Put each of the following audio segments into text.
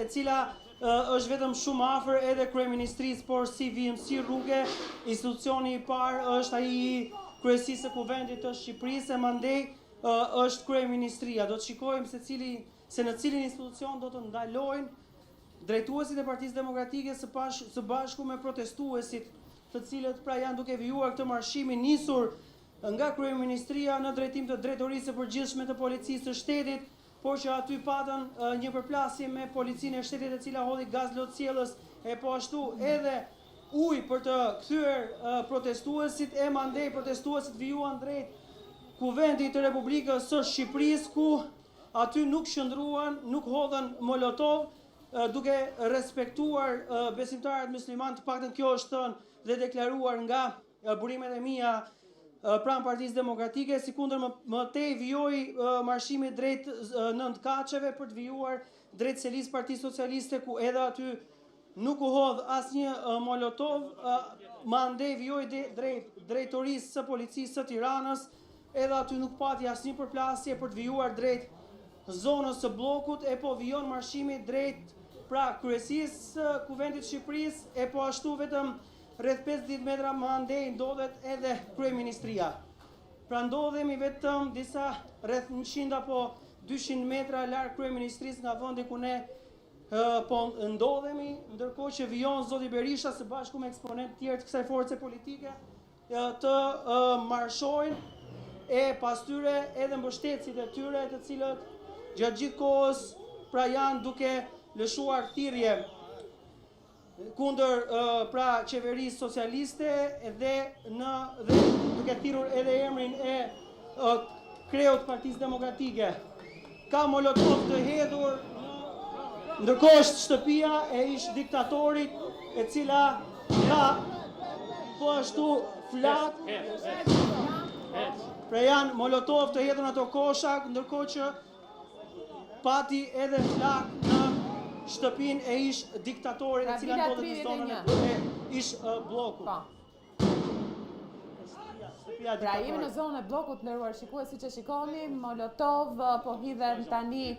e cila është vetëm shumë afër edhe kryeministrisë, por si VMC Rrugë, institucioni i parë është ai i kryesisë së kuvendit të Shqipërisë, mandej është kryeministria. Do të shikojmë se në cilin institucion do të ndalojnë drejtuesit e Partisë Demokratike së bashku me protestuesit, të cilët pra janë duke vijuar këtë marshimin nisur nga kryeministria në drejtim të drejtorisë së përgjithshme të policisë së shtetit, por që aty patën një përplasje me policinë e shtetit e cila hodhi gaz lotësielës e po ashtu edhe ujë për të kthyer protestuesit, e mandej protestuesit vijuan drejt kuvendit të Republikës së Shqipërisë, ku aty nuk qëndruan, nuk hodhën molotov, duke respektuar besimtarët musliman. Të paktën kjo është thënë dhe deklaruar nga burimet e mia pranë Partisë Demokratike, sikundër më tej vijoi marshimi drejt Nëntkaçeve për të vijuar drejt selisë Partisë Socialiste, ku edhe aty nuk u hodh asnjë molotov, mandej vijoi drejt drejtorisë së policisë së Tiranës, edhe aty nuk pati asnjë përplasje për të vijuar drejt zonës së bllokut, e po vijon marshimi drejt pra kryesisë së kuvendit të Shqipërisë, e po ashtu vetëm rreth 50 metra më andej ndodhet edhe kryeministria. Pra ndodhemi vetëm disa rreth 100 apo 200 metra larg kryeministrisë nga vendi ku ne po ndodhemi, ndërkohë që vijon zoti Berisha së bashku me eksponentë tjerë të kësaj force politike të marshojnë, e pas tyre edhe mbështetësit e tyre, të cilët gjatë gjithë kohës pra janë duke lëshuar thirrje kundër pra qeverisë socialiste dhe duke thirrur edhe emrin e kreut Partisë Demokratike. Ka molotov të hedhur, ndërkohë është shtëpia e ish diktatorit, e cila ka po ashtu flak, pra janë molotov të hedhur në ato kosha, ndërkohë që pati edhe flak në shtëpinë e ish diktatorit, e cila ndodhet në zonën e ish bllokut. Pra jemi në zonën e bllokut, nderuar shikues, siç e shikoni, molotov po hidhen tani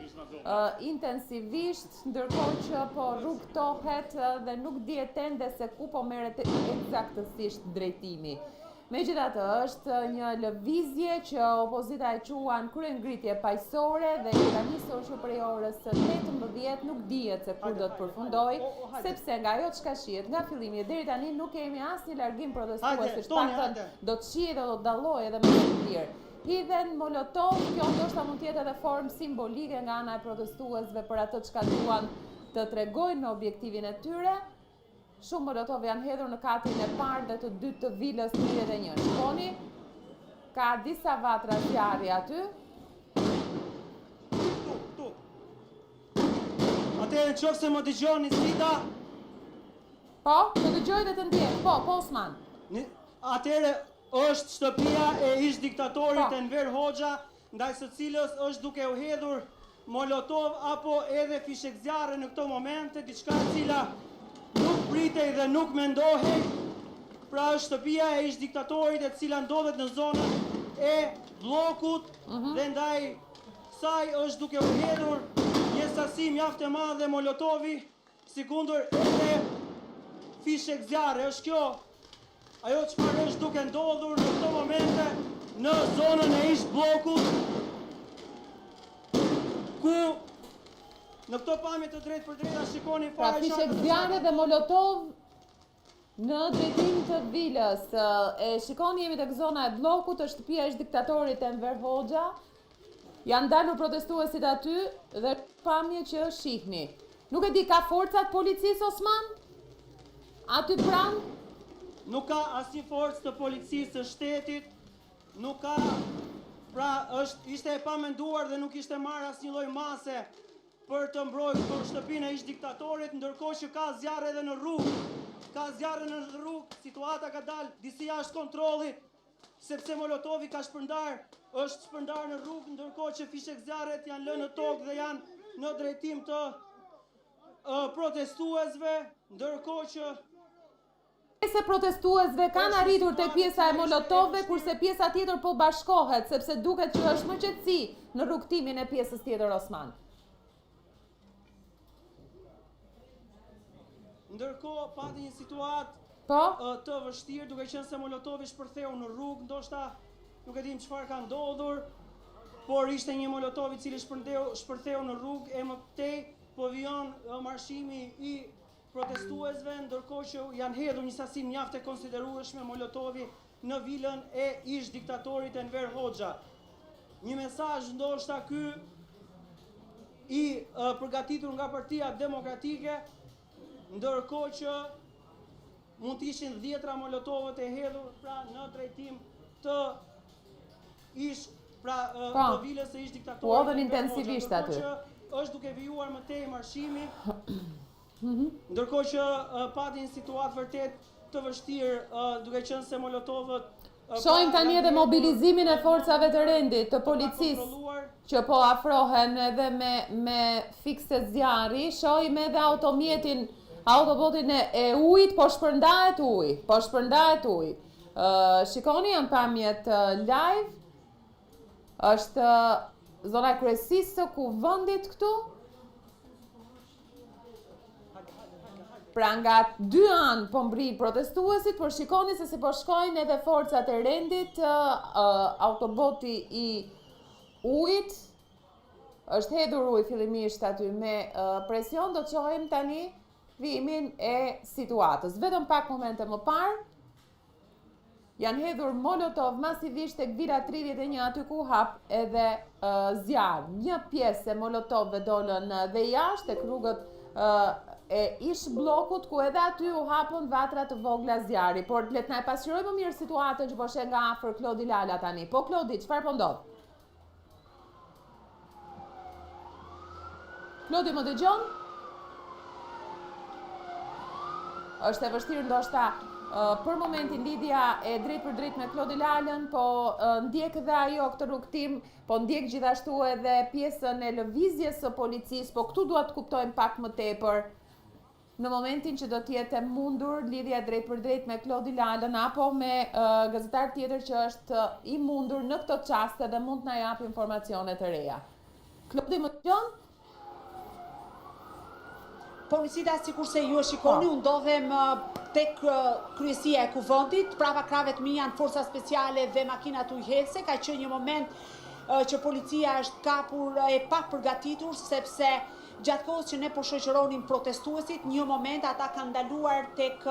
intensivisht, ndërkohë që po rrugtohet dhe nuk dihet ende se ku po merret eksaktësisht drejtimi. Megjithatë, është një lëvizje që opozita e quan kryengritje paqësore dhe ka nisur që prej orës 18 nuk dihet se kur do të përfundoj, sepse nga ajo çka shihet nga fillimi deri tani nuk kemi asnjë largim protestuesish, paktën do të shihet dhe do të dallojë edhe më të lirë. Hidhen molotov, kjo ndoshta mund të jetë edhe formë simbolike nga ana e protestuesve për atë çka duan të tregojnë në objektivin e tyre. Shumë molotov janë hedhur në katin e parë dhe të dytë të vilës 31. Shikoni, ka disa vatra zjarri aty. Tu. Atëherë nëse më dëgjoni Zita. Po, të dëgjoj dhe të ndjek. Po, Osman. Atëherë është shtëpia e ish diktatorit Enver Hoxha, ndaj së cilës është duke u hedhur molotov apo edhe fishek zjarre në këto momente, diçka e cila nuk pritej dhe nuk mendohej. Pra është shtëpia e ish diktatorit, e cila ndodhet në zonën e bllokut, dhe ndaj saj është duke u hedhur një sasi mjaft e madhe molotovi, sikundër edhe fishek zjarre. Është kjo ajo çfarë është duke ndodhur në këto momente në zonën e ish bllokut, ku në këto pamje të drejtë për drejta shikoni pra fishek zjarre dhe molotov në drejtim të vilës. E shikoni, jemi tek zona e bllokut, është shtëpia e diktatorit Enver Hoxha. Janë dalur protestuesit aty dhe pamje që shihni. Nuk e di, ka forcat policisë, Osman? Aty pranë? Nuk ka asnjë forcë të policisë së shtetit, nuk ka, pra ishte e pamenduar dhe nuk ishte marrë asnjë lloj mase për të mbrojtur për shtëpinë e ish diktatorit, ndërkohë që ka zjarre edhe në rrugë. Ka zjarre në rrugë, situata ka dalë disi jashtë kontrolli, sepse molotovi ka është shpërndar në rrugë, ndërkohë që fishek zjarret janë lënë në tokë dhe janë në drejtim të protestuesve, ndërkohë që Pjesë protestuesve kanë arritur tek pjesa e molotovëve, kurse pjesa tjetër po bashkohet, sepse duket që është më qetësi në rrugtimin e pjesës tjetër, Osman. Ndërkohë pati një situatë Po? të vështirë, duke qenë se Molotovi shpërtheu në rrugë, ndoshta nuk e dim çfarë ka ndodhur, por ishte një Molotov i cili shpërtheu në rrugë, e më tej po vijon marshimi i protestuesve, ndërkohë që janë hedhur një sasi mjaft e konsiderueshme Molotovi në vilën e ish diktatorit Enver Hoxha. Një mesazh ndoshta ky i përgatitur nga Partia Demokratike, ndërkohë që mund të ishin 10 molotovët e hedhur pra në drejtim të ish të vilës së ish diktatorit. U odhën intensivisht aty. Është duke vijuar më tej marshimi, ndërkohë që pati një situatë vërtet të vështirë, duke qenë se molotovët shohim tani edhe mobilizimin e forcave të rendit, të policisë, që po afrohen edhe me fikse zjarri, shohim edhe autobotin e ujit, po shpërndahet uj. Shikoni, janë pamjet live, është zona e kryesisë së kuvendit këtu. Pra nga dy anë po mbrin protestuesit, por shikoni se si po shkojnë edhe forcat e rendit, autoboti i ujit, është hedhur uji fillimisht aty me presion, do të shohim tani vimin e situatës. Vetëm pak momente më parë, janë hedhur molotov masivisht tek vila 31 aty ku hap edhe zjarr. Një pjesë e molotovëve dolën dhe jashtë tek rrugët e ish bllokut, ku edhe aty u hapën vatra të vogla zjarri. Por le të na e pasqyrojmë më mirë situatën që po sheh nga afër Klodi Lala tani. Po Klodi, çfarë po ndodh? Klodi, më dëgjon? Është e vështirë ndoshta për momentin lidhja e drejt për drejt me Klodi Lalën, po ndjek edhe ajo këtë rrugtim, po ndjek gjithashtu edhe pjesën e lëvizjes së policisë, po këtu duat të kuptojmë pak më tepër në momentin që do t'jetë mundur lidhja drejt për drejt me Klodi Lalën apo me gazetar tjetër që është i mundur në këtë çast dhe mund të na japë informacione të reja. Klodi, më dëgjon? Policita, sikurse ju e shikoni, unë ndodhem tek kryesia e kuvendit, prapa krave të mi janë forca speciale dhe makinat ujëheqëse, ka qenë një moment që policia është kapur e pak përgatitur, sepse gjatë kohës që ne po shoqëronim protestuesit, një moment ata kanë ndaluar tek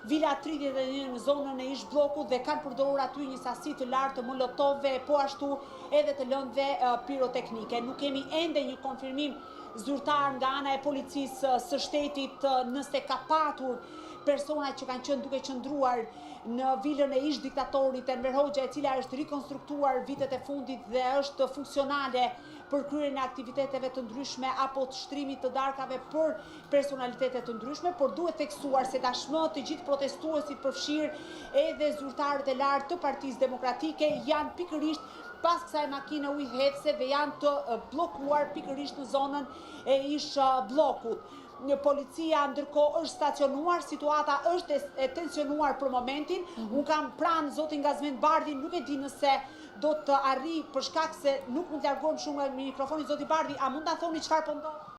vila 31 në zonën e ish bllokut dhe kanë përdorur aty një sasi të lartë të molotove, po ashtu edhe të lëndëve piroteknike. Nuk kemi ende një konfirmim zyrtar nga ana e policisë së shtetit nëse ka patur persona që kanë qenë duke qëndruar në vilën e ish diktatorit Enver Hoxha, e cila është rikonstruktuar vitet e fundit dhe është funksionale për kryerjen e aktiviteteve të ndryshme apo të shtrimit të darkave për personalitete të ndryshme, por duhet theksuar se tashmë të gjithë protestuesit, përfshirë edhe zyrtarët e lartë të Partisë Demokratike, janë pikërisht pas kësaj makine ujëheqëse dhe janë të bllokuar pikërisht në zonën e ish bllokut. Policia ndërkohë është stacionuar, situata është e tensionuar për momentin. Unë kam pranë zotin Gazmend Bardhi, nuk e di nëse do të arri për shkak se nuk mund të largohem shumë nga mikrofoni. Zoti Bardhi, a mund ta thoni çfarë po ndodh?